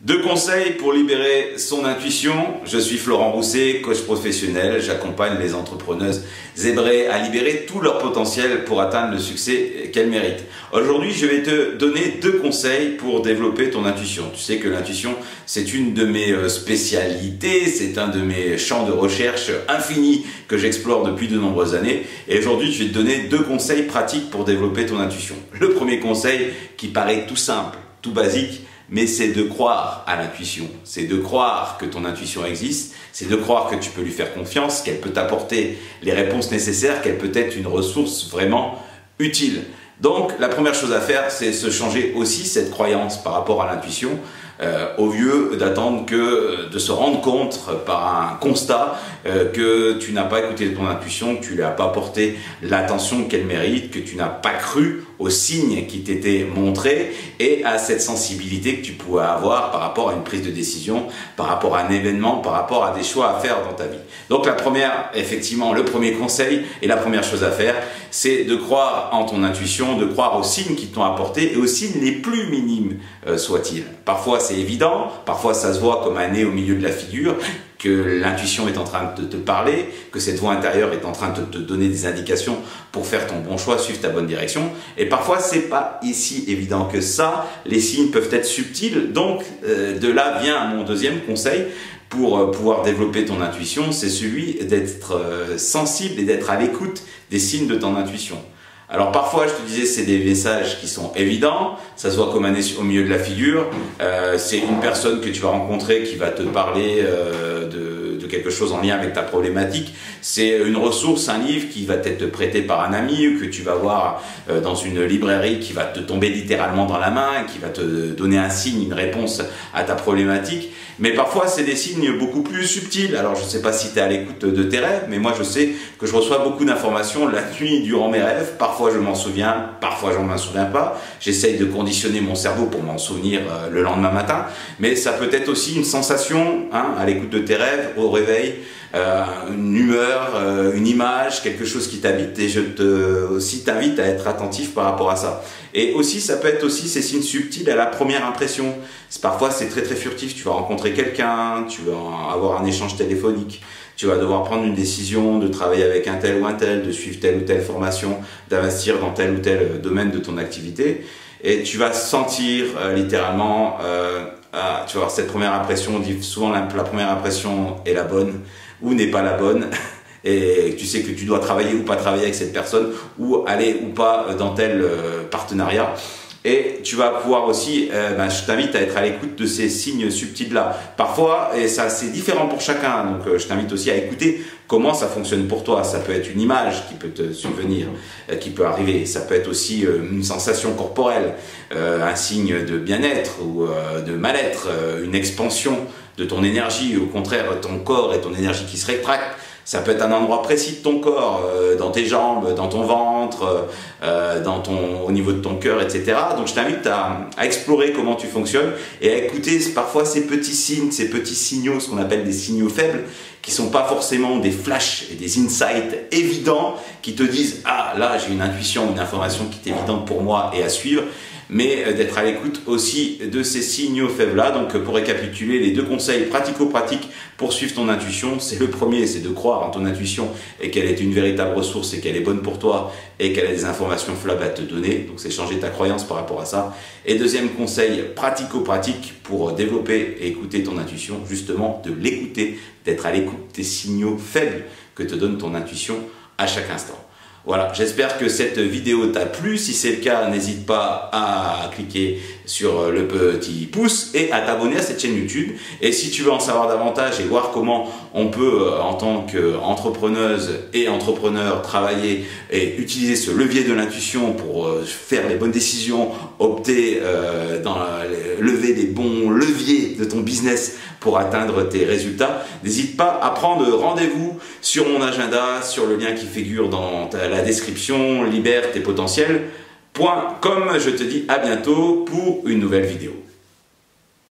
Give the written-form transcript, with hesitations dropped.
Deux conseils pour libérer son intuition. Je suis Florent Rousset, coach professionnel. J'accompagne les entrepreneuses zébrées à libérer tout leur potentiel pour atteindre le succès qu'elles méritent. Aujourd'hui, je vais te donner deux conseils pour développer ton intuition. Tu sais que l'intuition, c'est une de mes spécialités, c'est un de mes champs de recherche infinis que j'explore depuis de nombreuses années. Et aujourd'hui, je vais te donner deux conseils pratiques pour développer ton intuition. Le premier conseil, qui paraît tout simple, tout basique, mais c'est de croire à l'intuition, c'est de croire que ton intuition existe, c'est de croire que tu peux lui faire confiance, qu'elle peut t'apporter les réponses nécessaires, qu'elle peut être une ressource vraiment utile. Donc la première chose à faire, c'est se changer aussi cette croyance par rapport à l'intuition, au lieu d'attendre de se rendre compte par un constat que tu n'as pas écouté ton intuition, que tu ne lui as pas apporté l'attention qu'elle mérite, que tu n'as pas cru aux signes qui t'étaient montrés et à cette sensibilité que tu pouvais avoir par rapport à une prise de décision, par rapport à un événement, par rapport à des choix à faire dans ta vie. Donc effectivement, le premier conseil et la première chose à faire, c'est de croire en ton intuition, de croire aux signes qui t'ont apporté et aux signes les plus minimes soient-ils. Parfois c'est évident, parfois ça se voit comme un nez au milieu de la figure, que l'intuition est en train de te parler, que cette voix intérieure est en train de te donner des indications pour faire ton bon choix, suivre ta bonne direction. Et parfois, c'est pas si évident que ça. Les signes peuvent être subtils. Donc, de là vient mon deuxième conseil pour pouvoir développer ton intuition, c'est celui d'être sensible et d'être à l'écoute des signes de ton intuition. Alors parfois, je te disais, c'est des messages qui sont évidents, ça se voit comme un nez au milieu de la figure, c'est une personne que tu vas rencontrer qui va te parler de quelque chose en lien avec ta problématique, c'est une ressource, un livre qui va être prêté par un ami ou que tu vas voir dans une librairie qui va te tomber littéralement dans la main, qui va te donner un signe, une réponse à ta problématique. Mais parfois, c'est des signes beaucoup plus subtils. Alors, je ne sais pas si tu es à l'écoute de tes rêves, mais moi, je sais que je reçois beaucoup d'informations la nuit durant mes rêves. Parfois, je m'en souviens, parfois, je ne m'en souviens pas. J'essaye de conditionner mon cerveau pour m'en souvenir le lendemain matin. Mais ça peut être aussi une sensation, à l'écoute de tes rêves, au réveil, une humeur, une image, quelque chose qui t'habite. Et je aussi t'invite à être attentif par rapport à ça. Et aussi, ça peut être aussi ces signes subtils à la première impression. Parfois, c'est très très furtif. Tu vas rencontrer quelqu'un, tu vas avoir un échange téléphonique, tu vas devoir prendre une décision de travailler avec un tel ou un tel, de suivre telle ou telle formation, d'investir dans tel ou tel domaine de ton activité. Et tu vas sentir littéralement, tu vas avoir cette première impression. On dit souvent la première impression est la bonne ou n'est pas la bonne. Et tu sais que tu dois travailler ou pas travailler avec cette personne, ou aller ou pas dans tel partenariat. Et tu vas pouvoir aussi, je t'invite à être à l'écoute de ces signes subtils-là. Parfois, et ça c'est différent pour chacun, donc je t'invite aussi à écouter comment ça fonctionne pour toi. Ça peut être une image qui peut te subvenir, qui peut arriver. Ça peut être aussi une sensation corporelle, un signe de bien-être ou de mal-être, une expansion de ton énergie, au contraire ton corps et ton énergie qui se rétractent. Ça peut être un endroit précis de ton corps, dans tes jambes, dans ton ventre, au niveau de ton cœur, etc. Donc je t'invite à explorer comment tu fonctionnes et à écouter parfois ces petits signes, ces petits signaux, ce qu'on appelle des signaux faibles, qui ne sont pas forcément des flashs et des insights évidents qui te disent « Ah, là j'ai une intuition, une information qui est évidente pour moi et à suivre », mais d'être à l'écoute aussi de ces signaux faibles-là. Donc pour récapituler, les deux conseils pratico-pratiques pour suivre ton intuition, c'est le premier, c'est de croire en ton intuition et qu'elle est une véritable ressource et qu'elle est bonne pour toi et qu'elle a des informations fiables à te donner. Donc c'est changer ta croyance par rapport à ça. Et deuxième conseil pratico-pratique pour développer et écouter ton intuition, justement de l'écouter, d'être à l'écoute des signaux faibles que te donne ton intuition à chaque instant. Voilà, j'espère que cette vidéo t'a plu. Si c'est le cas, n'hésite pas à cliquer sur le petit pouce et à t'abonner à cette chaîne YouTube. Et si tu veux en savoir davantage et voir comment on peut, en tant qu'entrepreneuse et entrepreneur, travailler et utiliser ce levier de l'intuition pour faire les bonnes décisions, opter lever les bons leviers de ton business pour atteindre tes résultats, n'hésite pas à prendre rendez-vous sur mon agenda, sur le lien qui figure dans la description, libère tes potentiels.com. Je te dis à bientôt pour une nouvelle vidéo.